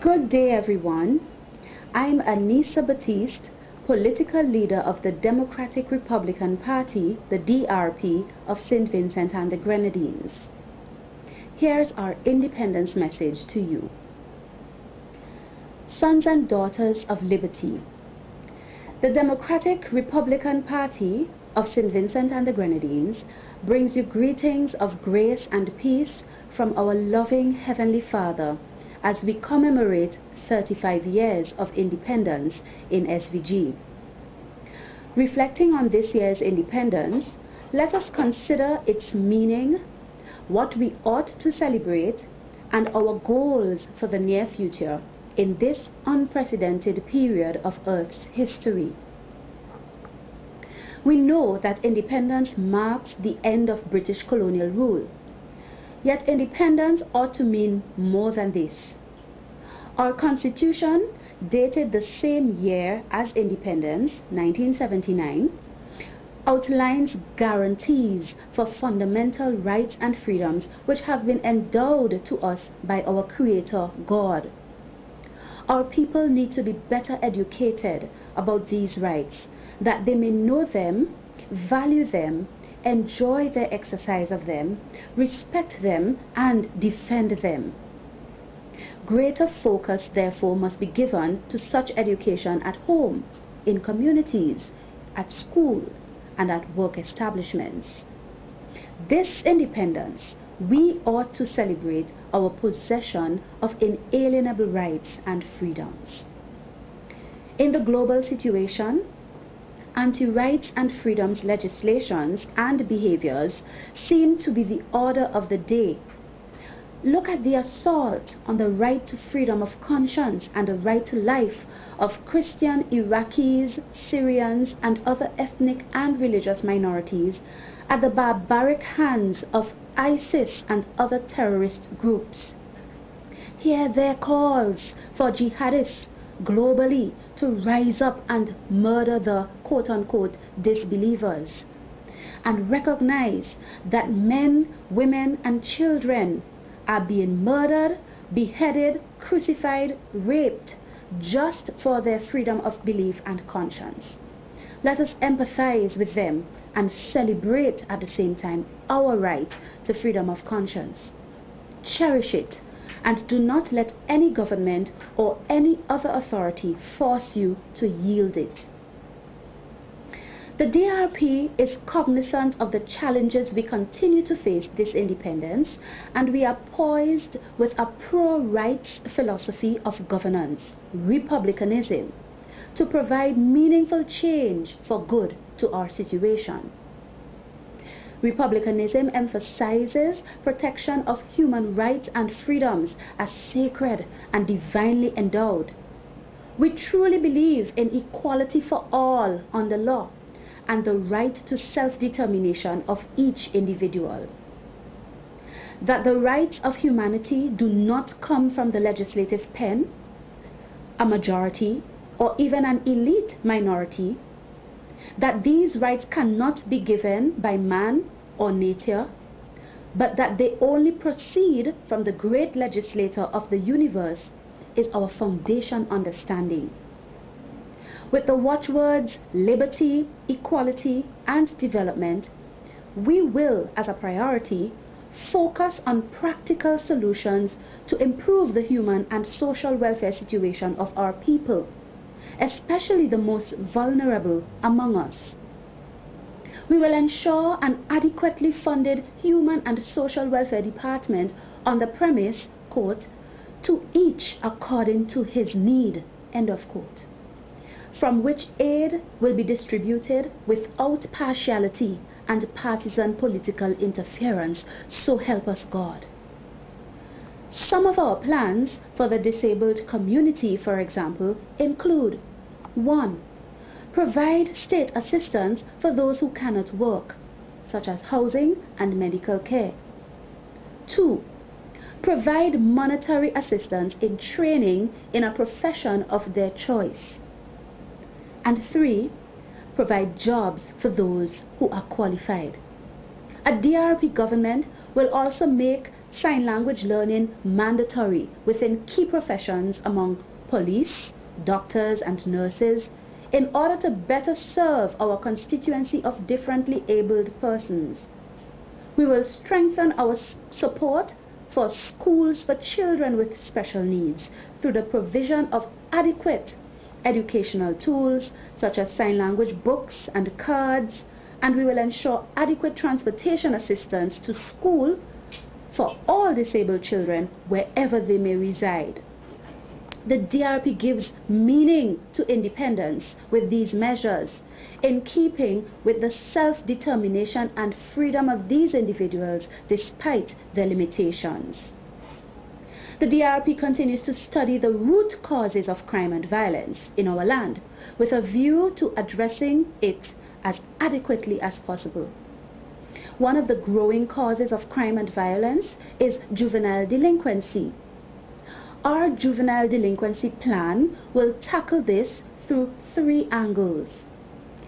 Good day, everyone. I'm Anesia Baptiste, political leader of the Democratic Republican Party, the DRP, of St. Vincent and the Grenadines. Here's our independence message to you. Sons and daughters of liberty, the Democratic Republican Party of St. Vincent and the Grenadines brings you greetings of grace and peace from our loving Heavenly Father as we commemorate 35 years of independence in SVG. Reflecting on this year's independence, let us consider its meaning, what we ought to celebrate, and our goals for the near future in this unprecedented period of Earth's history. We know that independence marks the end of British colonial rule. Yet independence ought to mean more than this. Our Constitution, dated the same year as independence, 1979, outlines guarantees for fundamental rights and freedoms which have been endowed to us by our Creator God. Our people need to be better educated about these rights, that they may know them, value them, enjoy the exercise of them, respect them, and defend them. Greater focus, therefore, must be given to such education at home, in communities, at school, and at work establishments. This independence, we ought to celebrate our possession of inalienable rights and freedoms. In the global situation, anti-rights and freedoms legislations and behaviors seem to be the order of the day. Look at the assault on the right to freedom of conscience and the right to life of Christian Iraqis, Syrians, and other ethnic and religious minorities at the barbaric hands of ISIS and other terrorist groups. Hear their calls for jihadists globally to rise up and murder the quote-unquote disbelievers, and recognize that men, women, and children are being murdered, beheaded, crucified, raped, just for their freedom of belief and conscience. Let us empathize with them and celebrate at the same time our right to freedom of conscience. Cherish it, and do not let any government or any other authority force you to yield it. The DRP is cognizant of the challenges we continue to face this independence, and we are poised with a pro-rights philosophy of governance, republicanism, to provide meaningful change for good to our situation. Republicanism emphasizes protection of human rights and freedoms as sacred and divinely endowed. We truly believe in equality for all under law and the right to self-determination of each individual. That the rights of humanity do not come from the legislative pen, a majority, or even an elite minority. That these rights cannot be given by man or nature, but that they only proceed from the great legislator of the universe is our foundation understanding. With the watchwords liberty, equality, and development, we will, as a priority, focus on practical solutions to improve the human and social welfare situation of our people, especially the most vulnerable among us. We will ensure an adequately funded human and social welfare department on the premise, quote, to each according to his need, end of quote, from which aid will be distributed without partiality and partisan political interference, so help us God. Some of our plans for the disabled community, for example, include 1. Provide state assistance for those who cannot work, such as housing and medical care. 2. Provide monetary assistance in training in a profession of their choice. And 3. Provide jobs for those who are qualified. A DRP government will also make sign language learning mandatory within key professions among police, doctors and nurses in order to better serve our constituency of differently abled persons. We will strengthen our support for schools for children with special needs through the provision of adequate educational tools such as sign language books and cards, and we will ensure adequate transportation assistance to school for all disabled children wherever they may reside. The DRP gives meaning to independence with these measures in keeping with the self-determination and freedom of these individuals despite their limitations. The DRP continues to study the root causes of crime and violence in our land with a view to addressing it as adequately as possible. One of the growing causes of crime and violence is juvenile delinquency. Our juvenile delinquency plan will tackle this through 3 angles: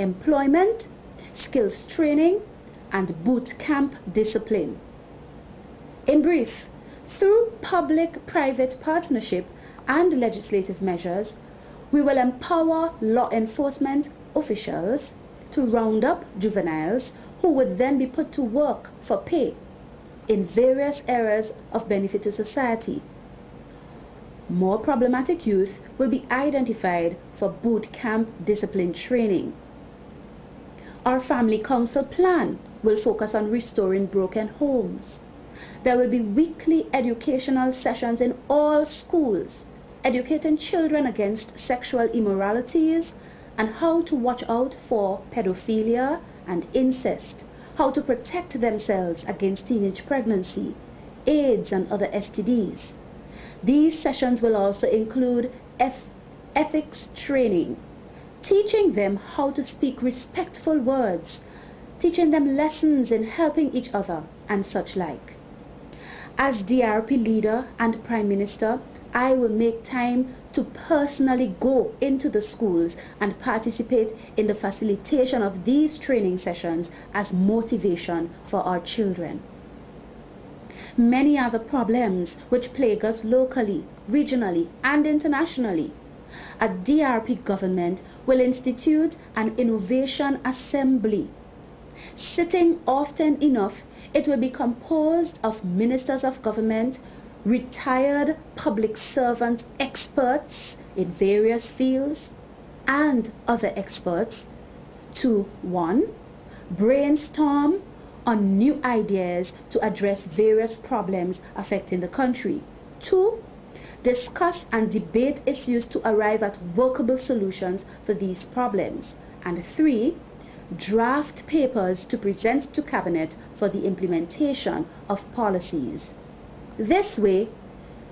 employment, skills training, and boot camp discipline. In brief, through public-private partnership and legislative measures, we will empower law enforcement officials to round up juveniles who would then be put to work for pay in various areas of benefit to society. More problematic youth will be identified for boot camp discipline training. Our family council plan will focus on restoring broken homes. There will be weekly educational sessions in all schools, educating children against sexual immoralities and how to watch out for pedophilia and incest, how to protect themselves against teenage pregnancy, AIDS and other STDs. These sessions will also include ethics training, teaching them how to speak respectful words, teaching them lessons in helping each other and such like. As DRP leader and Prime Minister, I will make time to personally go into the schools and participate in the facilitation of these training sessions as motivation for our children. Many are the problems which plague us locally, regionally, and internationally. A DRP government will institute an innovation assembly. Sitting often enough, it will be composed of ministers of government, retired public servant experts in various fields, and other experts to 1. Brainstorm on new ideas to address various problems affecting the country. 2. Discuss and debate issues to arrive at workable solutions for these problems. And 3. Draft papers to present to Cabinet for the implementation of policies. This way,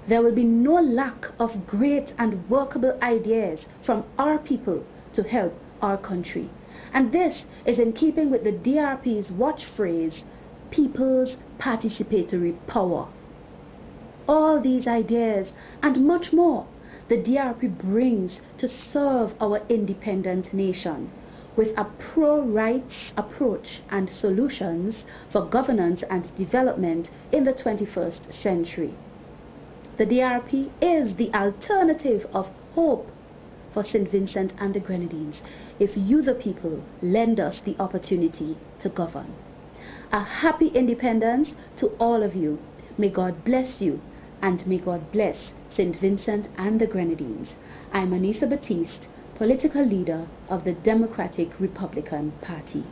there will be no lack of great and workable ideas from our people to help our country. And this is in keeping with the DRP's watch phrase, People's Participatory Power. All these ideas and much more the DRP brings to serve our independent nation with a pro-rights approach and solutions for governance and development in the 21st century. The DRP is the alternative of hope for St. Vincent and the Grenadines if you, the people, lend us the opportunity to govern. A happy independence to all of you. May God bless you, and may God bless St. Vincent and the Grenadines. I'm Anesia Baptiste, political leader of the Democratic Republican Party.